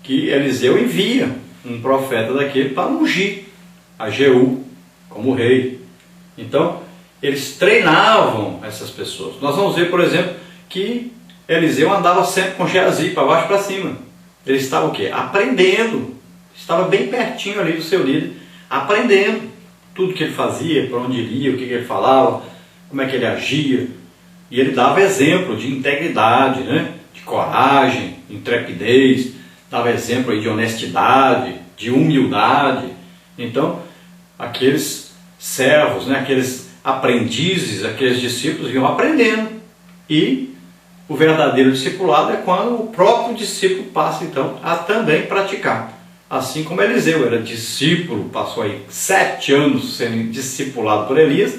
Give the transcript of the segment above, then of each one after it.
que Eliseu envia um profeta daquele para ungir a Jeú como rei. Então, eles treinavam essas pessoas. Nós vamos ver, por exemplo, que Eliseu andava sempre com Geazi, para baixo e para cima. Ele estava o quê? Aprendendo. Estava bem pertinho ali do seu líder, aprendendo tudo que ele fazia, para onde ele ia, o que ele falava, como é que ele agia. E ele dava exemplo de integridade, né? De coragem, intrepidez, dava exemplo aí de honestidade, de humildade. Então, aqueles servos, né? Aqueles aprendizes, aqueles discípulos iam aprendendo. E o verdadeiro discipulado é quando o próprio discípulo passa então a também praticar. Assim como Eliseu era discípulo, passou aí 7 anos sendo discipulado por Elias,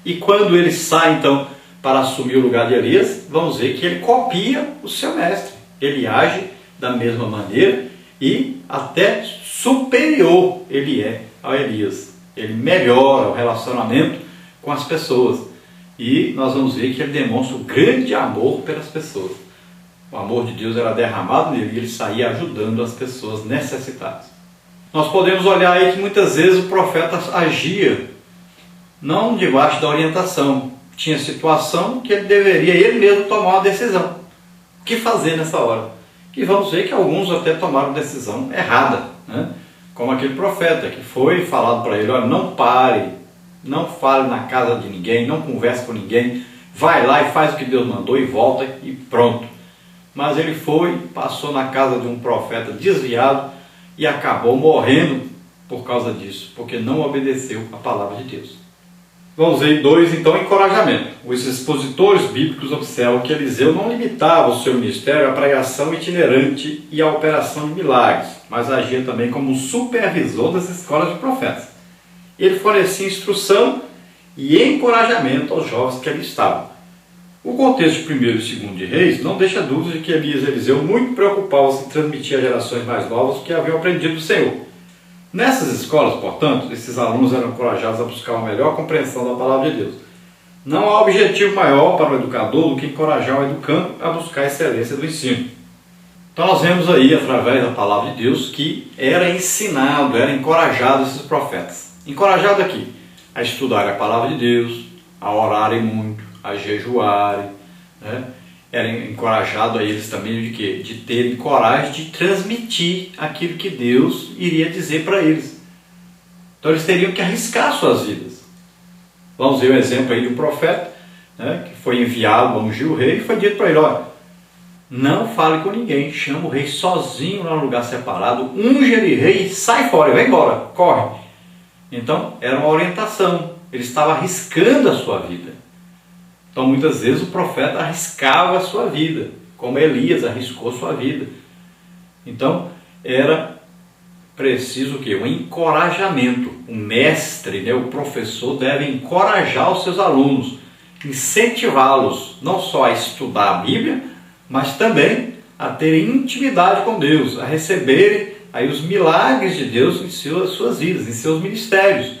e quando ele sai então para assumir o lugar de Elias, vamos ver que ele copia o seu mestre. Ele age da mesma maneira e até superior ele é a Elias. Ele melhora o relacionamento com as pessoas. E nós vamos ver que ele demonstra um grande amor pelas pessoas. O amor de Deus era derramado nele e ele saía ajudando as pessoas necessitadas. Nós podemos olhar aí que muitas vezes o profeta agia não debaixo da orientação. Tinha situação que ele deveria ele mesmo tomar uma decisão. O que fazer nessa hora? E vamos ver que alguns até tomaram decisão errada, né? Como aquele profeta que foi falado para ele: olha, não pare, não fale na casa de ninguém, não converse com ninguém, vai lá e faz o que Deus mandou e volta e pronto. Mas ele foi, passou na casa de um profeta desviado e acabou morrendo por causa disso, porque não obedeceu a palavra de Deus. Vamos ver 2, então, encorajamento. Os expositores bíblicos observam que Eliseu não limitava o seu ministério à pregação itinerante e à operação de milagres, mas agia também como um supervisor das escolas de profetas. Ele fornecia instrução e encorajamento aos jovens que ali estavam. O contexto de 1º e 2º de Reis não deixa dúvida de que Elias e Eliseu muito preocupavam-se em transmitir às gerações mais novas o que haviam aprendido do Senhor. Nessas escolas, portanto, esses alunos eram encorajados a buscar uma melhor compreensão da palavra de Deus. Não há objetivo maior para o educador do que encorajar o educando a buscar a excelência do ensino. Então nós vemos aí, através da palavra de Deus, que era ensinado, era encorajado esses profetas. Encorajado aqui a estudar a palavra de Deus, a orarem muito, a jejuarem, né? Era encorajado a eles também de quê? De terem coragem de transmitir aquilo que Deus iria dizer para eles. Então eles teriam que arriscar suas vidas. Vamos ver o exemplo aí de um profeta, né, que foi enviado a ungir o rei, e foi dito para ele: olha, não fale com ninguém, chama o rei sozinho lá no lugar separado, unge ele rei e sai fora, vai embora, corre. Então era uma orientação, ele estava arriscando a sua vida. Então muitas vezes o profeta arriscava a sua vida, como Elias arriscou a sua vida. Então era preciso o quê? Um encorajamento. O mestre, né, o professor deve encorajar os seus alunos, incentivá-los não só a estudar a Bíblia, mas também a terem intimidade com Deus, a receberem aí os milagres de Deus em suas vidas, em seus ministérios.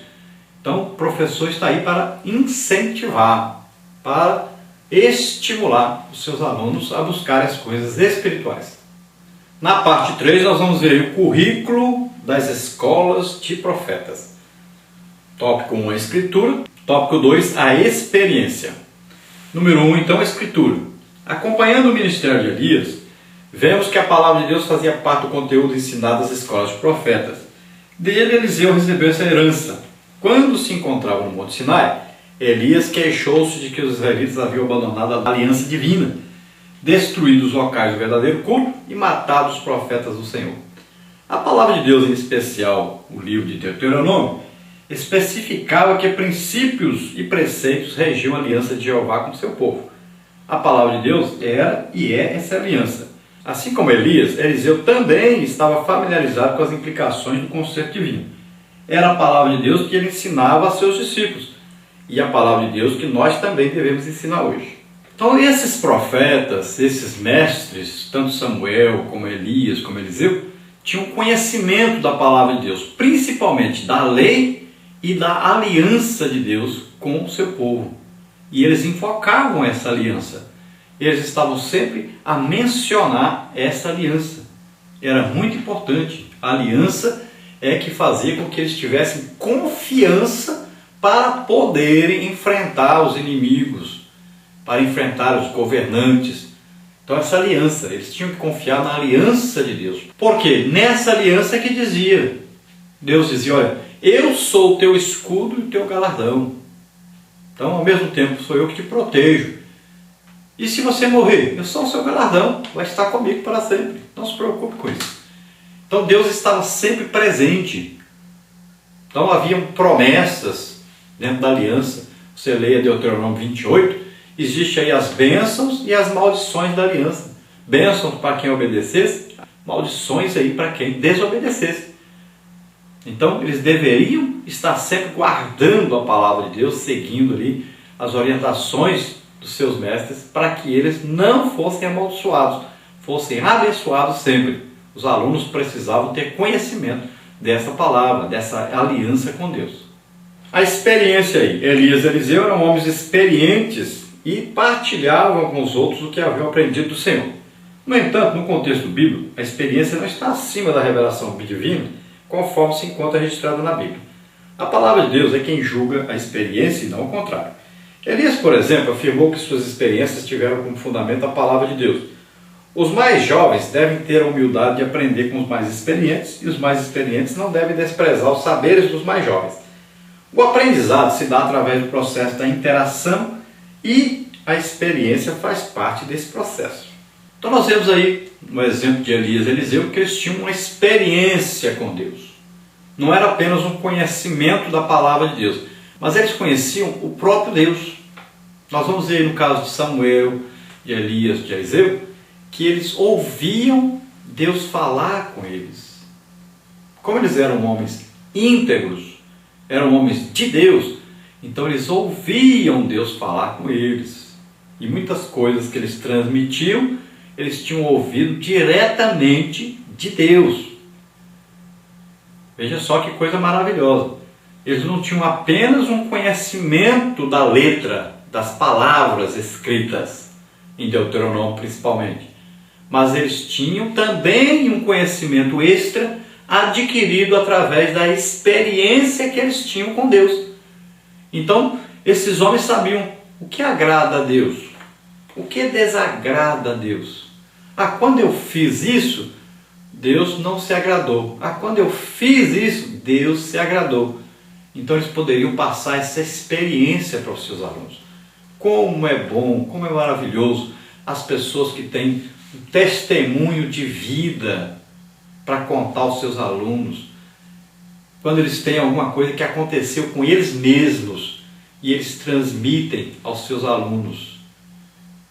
Então o professor está aí para incentivar, para estimular os seus alunos a buscar as coisas espirituais. Na parte 3 nós vamos ver o currículo das escolas de profetas. Tópico 1, a escritura. Tópico 2, a experiência. Número 1, então, a escritura. Acompanhando o ministério de Elias, vemos que a palavra de Deus fazia parte do conteúdo ensinado às escolas de profetas. Dele, Eliseu recebeu essa herança. Quando se encontrava no Monte Sinai, Elias queixou-se de que os israelitas haviam abandonado a aliança divina, destruído os locais do verdadeiro culto e matado os profetas do Senhor. A palavra de Deus, em especial o livro de Deuteronômio, especificava que princípios e preceitos regiam a aliança de Jeová com o seu povo. A palavra de Deus era e é essa aliança. Assim como Elias, Eliseu também estava familiarizado com as implicações do conceito divino. Era a palavra de Deus que ele ensinava a seus discípulos, e a palavra de Deus que nós também devemos ensinar hoje. Então esses profetas, esses mestres, tanto Samuel como Elias, como Eliseu, tinham conhecimento da palavra de Deus, principalmente da lei e da aliança de Deus com o seu povo. E eles enfocavam essa aliança. Eles estavam sempre a mencionar essa aliança. era muito importante. A aliança é que fazia com que eles tivessem confiança para poderem enfrentar os inimigos, para enfrentar os governantes. Então essa aliança, eles tinham que confiar na aliança de Deus. Por quê? Nessa aliança que Deus dizia, olha, eu sou o teu escudo e o teu galardão. Então ao mesmo tempo sou eu que te protejo. E se você morrer, eu sou o seu galardão, vai estar comigo para sempre. Não se preocupe com isso. Então Deus estava sempre presente. Então haviam promessas dentro da aliança. Você leia Deuteronômio 28, existe aí as bênçãos e as maldições da aliança. Bênçãos para quem obedecesse, maldições aí para quem desobedecesse. Então eles deveriam estar sempre guardando a palavra de Deus, seguindo ali as orientações dos seus mestres, para que eles não fossem amaldiçoados, fossem abençoados sempre. Os alunos precisavam ter conhecimento dessa palavra, dessa aliança com Deus. A experiência aí, Elias e Eliseu eram homens experientes e partilhavam com os outros o que haviam aprendido do Senhor. No entanto, no contexto bíblico, a experiência não está acima da revelação divina, conforme se encontra registrada na Bíblia. A palavra de Deus é quem julga a experiência e não o contrário. Elias, por exemplo, afirmou que suas experiências tiveram como fundamento a palavra de Deus. Os mais jovens devem ter a humildade de aprender com os mais experientes, e os mais experientes não devem desprezar os saberes dos mais jovens. O aprendizado se dá através do processo da interação e a experiência faz parte desse processo. Então nós vemos aí no exemplo de Elias e Eliseu que eles tinham uma experiência com Deus. Não era apenas um conhecimento da palavra de Deus, mas eles conheciam o próprio Deus. Nós vamos ver no caso de Samuel, de Elias, de Eliseu, que eles ouviam Deus falar com eles. Como eles eram homens íntegros, eram homens de Deus, então eles ouviam Deus falar com eles. E muitas coisas que eles transmitiam, eles tinham ouvido diretamente de Deus. Veja só que coisa maravilhosa. Eles não tinham apenas um conhecimento da letra, das palavras escritas, em Deuteronômio principalmente, mas eles tinham também um conhecimento extra adquirido através da experiência que eles tinham com Deus. Então, esses homens sabiam o que agrada a Deus, o que desagrada a Deus. Quando eu fiz isso, Deus não se agradou. Quando eu fiz isso, Deus se agradou. Então eles poderiam passar essa experiência para os seus alunos. Como é bom, como é maravilhoso as pessoas que têm um testemunho de vida para contar aos seus alunos. Quando eles têm alguma coisa que aconteceu com eles mesmos e eles transmitem aos seus alunos.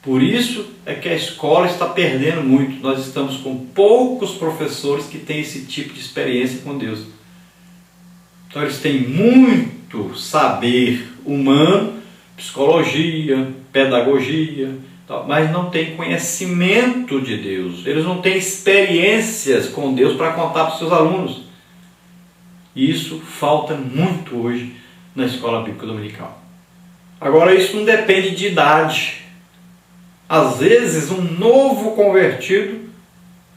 Por isso é que a escola está perdendo muito. Nós estamos com poucos professores que têm esse tipo de experiência com Deus. Então eles têm muito saber humano, psicologia, pedagogia, mas não têm conhecimento de Deus. Eles não têm experiências com Deus para contar para os seus alunos. E isso falta muito hoje na escola bíblica dominical. Agora, isso não depende de idade. Às vezes, um novo convertido,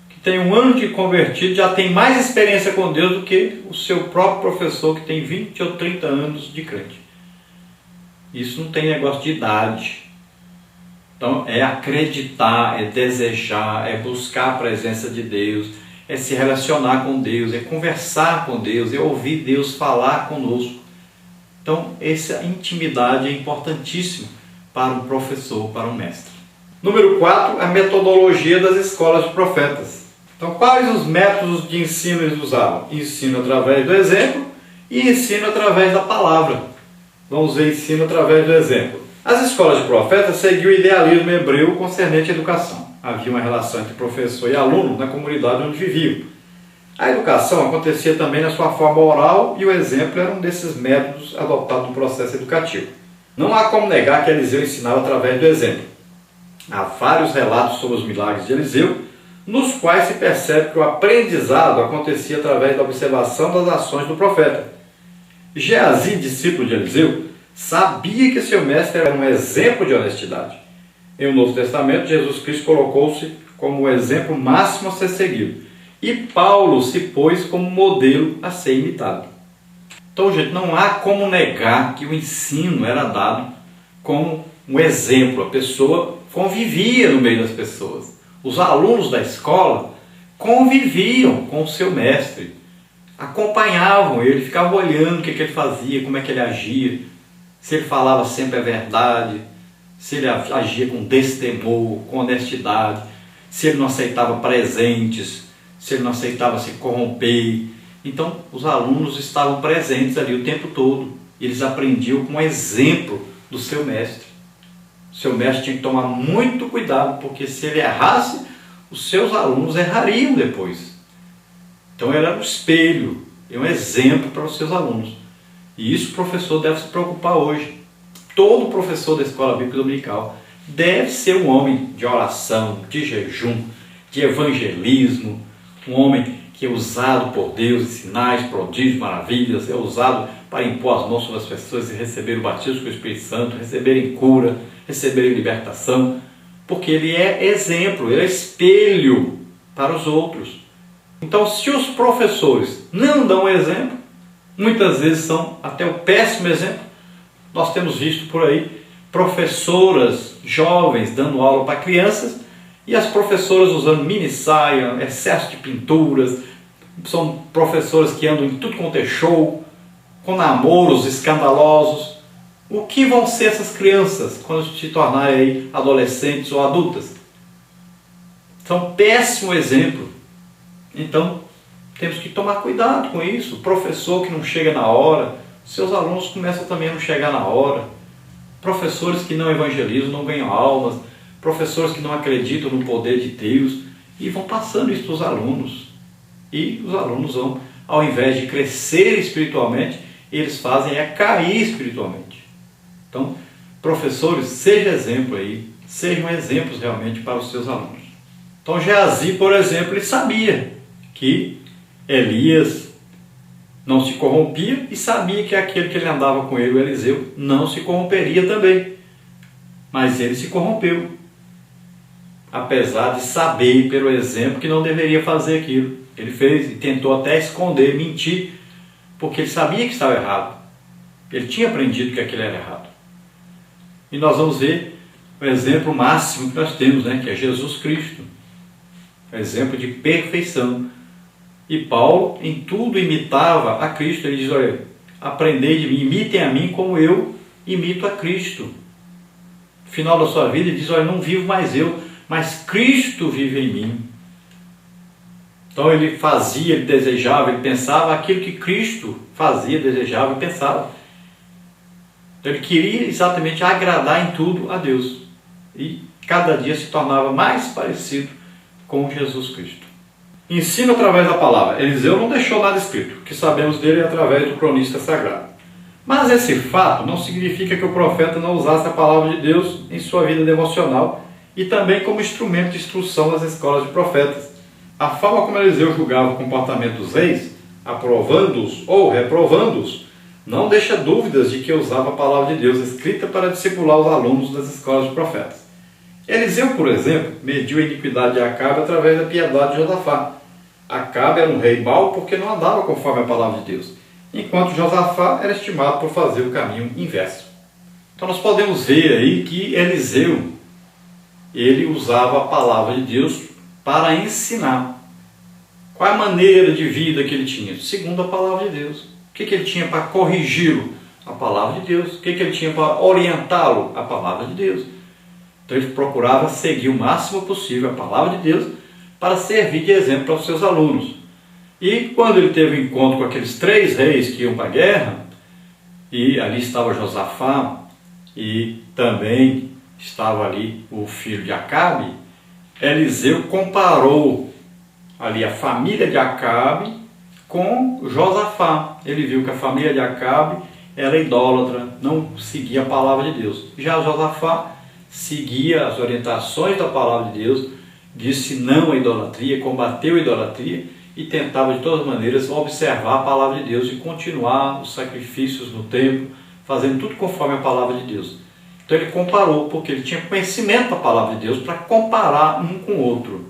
que tem 1 ano de convertido, já tem mais experiência com Deus do que o seu próprio professor, que tem 20 ou 30 anos de crente. Isso não tem negócio de idade. Então, é acreditar, é desejar, é buscar a presença de Deus, é se relacionar com Deus, é conversar com Deus, é ouvir Deus falar conosco. Então, essa intimidade é importantíssima para um professor, para um mestre. Número 4, a metodologia das escolas de profetas. Então, quais os métodos de ensino eles usavam? Ensino através do exemplo e ensino através da palavra. Vamos ver ensino através do exemplo. As escolas de profetas seguiam o idealismo hebreu concernente à educação. Havia uma relação entre professor e aluno na comunidade onde viviam. A educação acontecia também na sua forma oral e o exemplo era um desses métodos adotados no processo educativo. Não há como negar que Eliseu ensinava através do exemplo. Há vários relatos sobre os milagres de Eliseu, nos quais se percebe que o aprendizado acontecia através da observação das ações do profeta. Geazi, discípulo de Eliseu, sabia que seu mestre era um exemplo de honestidade. Em o Novo Testamento, Jesus Cristo colocou-se como o exemplo máximo a ser seguido. E Paulo se pôs como modelo a ser imitado. Então, gente, não há como negar que o ensino era dado como um exemplo. A pessoa convivia no meio das pessoas. Os alunos da escola conviviam com o seu mestre, acompanhavam ele, ficavam olhando o que ele fazia, como é que ele agia, se ele falava sempre a verdade, se ele agia com destemor, com honestidade, se ele não aceitava presentes, se ele não aceitava se corromper. Então, os alunos estavam presentes ali o tempo todo. Eles aprendiam com o exemplo do seu mestre. O seu mestre tinha que tomar muito cuidado, porque se ele errasse, os seus alunos errariam depois. Então, ele era um espelho, é um exemplo para os seus alunos. E isso o professor deve se preocupar hoje. Todo professor da escola bíblica dominical deve ser um homem de oração, de jejum, de evangelismo, um homem que é usado por Deus em sinais, prodígios, maravilhas, é usado para impor as mãos sobre as pessoas e receber o batismo com o Espírito Santo, receberem cura, receberem libertação, porque ele é exemplo, ele é espelho para os outros. Então, se os professores não dão exemplo, muitas vezes são até o péssimo exemplo. Nós temos visto por aí professoras jovens dando aula para crianças e as professoras usando mini saia, excesso de pinturas, são professoras que andam em tudo quanto é show, com namoros escandalosos. O que vão ser essas crianças quando se tornarem aí adolescentes ou adultas? São um péssimo exemplo. Então, temos que tomar cuidado com isso. O professor que não chega na hora, seus alunos começam também a não chegar na hora. Professores que não evangelizam, não ganham almas. Professores que não acreditam no poder de Deus. E vão passando isso para os alunos. E os alunos vão, ao invés de crescer espiritualmente, eles fazem é cair espiritualmente. Então, professores, sejam exemplo aí. Sejam exemplos realmente para os seus alunos. Então, Geazi, por exemplo, ele sabia que Elias não se corrompia e sabia que aquele que ele andava com ele, o Eliseu, não se corromperia também. Mas ele se corrompeu, apesar de saber pelo exemplo que não deveria fazer aquilo. Ele fez e tentou até esconder, mentir, porque ele sabia que estava errado. Ele tinha aprendido que aquilo era errado. E nós vamos ver o exemplo máximo que nós temos, que é Jesus Cristo. O exemplo de perfeição. E Paulo, em tudo, imitava a Cristo. Ele diz, olha, aprendei de mim, imitem a mim como eu imito a Cristo. No final da sua vida, ele diz, olha, não vivo mais eu, mas Cristo vive em mim. Então ele fazia, ele desejava, ele pensava aquilo que Cristo fazia, desejava e pensava. Então ele queria exatamente agradar em tudo a Deus. E cada dia se tornava mais parecido com Jesus Cristo. Ensino através da palavra. Eliseu não deixou nada escrito. O que sabemos dele é através do cronista sagrado. Mas esse fato não significa que o profeta não usasse a palavra de Deus em sua vida devocional e também como instrumento de instrução nas escolas de profetas. A forma como Eliseu julgava o comportamento dos reis, aprovando-os ou reprovando-os, não deixa dúvidas de que usava a palavra de Deus escrita para discipular os alunos das escolas de profetas. Eliseu, por exemplo, mediu a iniquidade de Acabe através da piedade de Josafá. Acabe era um rei mau porque não andava conforme a palavra de Deus, enquanto Josafá era estimado por fazer o caminho inverso. Então nós podemos ver aí que Eliseu, ele usava a palavra de Deus para ensinar. Qual a maneira de vida que ele tinha? Segundo a palavra de Deus. O que ele tinha para corrigi-lo? A palavra de Deus. O que ele tinha para orientá-lo? A palavra de Deus. Então ele procurava seguir o máximo possível a palavra de Deus para servir de exemplo para os seus alunos. E quando ele teve um encontro com aqueles 3 reis que iam para a guerra, e ali estava Josafá, e também estava ali o filho de Acabe, Eliseu comparou ali a família de Acabe com Josafá. Ele viu que a família de Acabe era idólatra, não seguia a palavra de Deus. Já Josafá seguia as orientações da palavra de Deus, disse não à idolatria, combateu a idolatria e tentava de todas as maneiras observar a palavra de Deus e continuar os sacrifícios no templo, fazendo tudo conforme a palavra de Deus. Então ele comparou, porque ele tinha conhecimento da palavra de Deus para comparar um com o outro.